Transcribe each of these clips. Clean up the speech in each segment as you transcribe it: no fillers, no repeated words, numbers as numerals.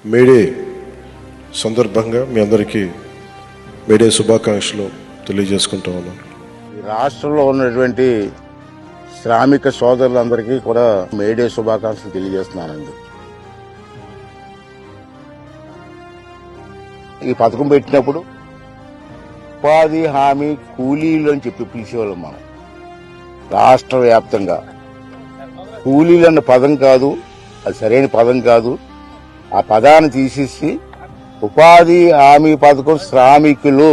May Day సందర్భంగా మీ అందరికీ May Day శుభాకాంక్షలు తెలియజేసుకుంటా ఉన్నాను. రాష్ట్రంలో ఉన్నటువంటి శ్రామిక సోదరులందరికీ కూడా మేడే శుభాకాంక్షలు తెలియజేస్తున్నానండి. ఈ పథకం పెట్టినప్పుడు ఉపాధి హామీ కూలీలు అని చెప్పి పిలిచేవాళ్ళం మనం. రాష్ట్ర వ్యాప్తంగా కూలీలు అన్న పదం కాదు, అది సరైన పదం కాదు. ఆ పదాన్ని తీసేసి ఉపాధి హామీ పథకం శ్రామికులు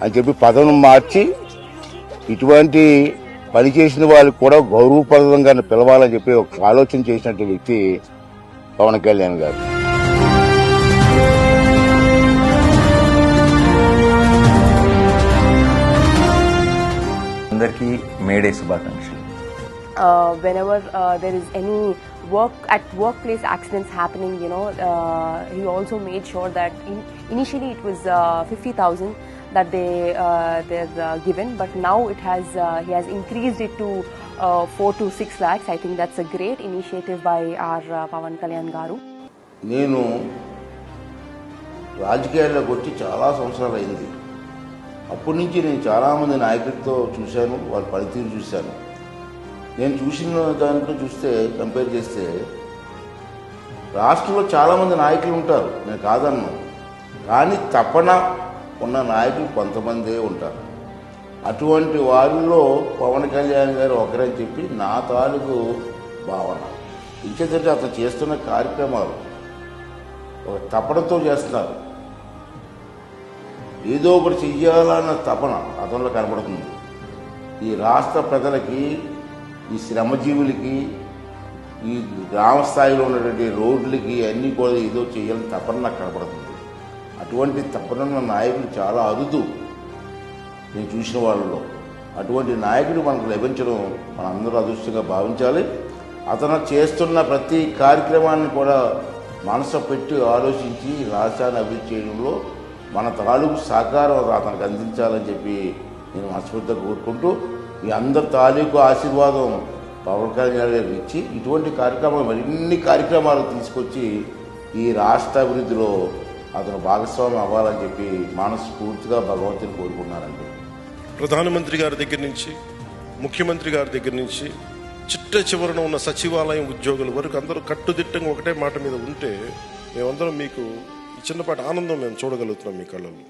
అని చెప్పి పదం మార్చి ఇటువంటి పని చేసిన వాళ్ళకి కూడా గౌరవప్రదంగా పిలవాలని చెప్పి ఒక ఆలోచన చేసినట్టు వ్యక్తి పవన్ కళ్యాణ్ గారు. అందరికీ మేడే శుభాకాంక్షలు. Whenever there is any workplace accidents happening, he also made sure that initially it was 50,000 that they're given, but now he has increased it to 4 to 6 lakhs. I think that's a great initiative by our Pawan Kalyan Garu. నేను రాజకీయాల్లోకి వచ్చి చాలా సంవత్సరాలు అయింది. అప్పటి నుంచి నేను చాలామంది నాయకులతో చూశాను, వాళ్ళ పనితీరు చూశాను. నేను చూసిన దాంట్లో చూస్తే కంపేర్ చేస్తే రాష్ట్రంలో చాలామంది నాయకులు ఉంటారు, నేను కాదన్నాను. కానీ తపన ఉన్న నాయకులు కొంతమందే ఉంటారు. అటువంటి వారిలో పవన్ కళ్యాణ్ గారు ఒకరని చెప్పి నా తాలూకు భావన. ఇంకేంటంటే అతను చేస్తున్న కార్యక్రమాలు ఒక తపనతో చేస్తున్నారు. ఏదో ఒకటి చెయ్యాలన్న తపన అతనిలో కనబడుతుంది. ఈ రాష్ట్ర ప్రజలకి, ఈ శ్రమజీవులకి, ఈ గ్రామ స్థాయిలో ఉన్నటువంటి రోడ్లకి అన్నీ కూడా ఏదో చేయాలని తపన నాకు కనబడుతుంది. అటువంటి తపన నాయకులు చాలా అరుదు నేను చూసిన వాళ్ళలో. అటువంటి నాయకుడు మనకు లభించడం మనందరూ అదృష్టంగా భావించాలి. అతను చేస్తున్న ప్రతి కార్యక్రమాన్ని కూడా మనసు పెట్టి ఆలోచించి రాష్ట్రాన్ని అభివృద్ధి చేయడంలో మన తాలూకు సహకారం అతనికి అందించాలని చెప్పి నేను మనస్ఫూర్తిగా కోరుకుంటూ, ఈ అందరి తాలూకు ఆశీర్వాదం పవన్ కళ్యాణ్ గారికి ఇచ్చి ఇటువంటి కార్యక్రమాలు మరిన్ని కార్యక్రమాలు తీసుకొచ్చి ఈ రాష్ట్ర అభివృద్ధిలో అతను భాగస్వామ్యం అవ్వాలని చెప్పి మనస్ఫూర్తిగా భగవంతుని కోరుకున్నానండి. ప్రధానమంత్రి గారి దగ్గర నుంచి, ముఖ్యమంత్రి గారి దగ్గర నుంచి, చిట్ట చివరన ఉన్న సచివాలయం ఉద్యోగుల వరకు అందరూ కట్టుదిట్టంగా ఒకటే మాట మీద ఉంటే మేమందరం మీకు ఈ చిన్నపాటి ఆనందం మేము చూడగలుగుతున్నాం మీ కళ్ళలో.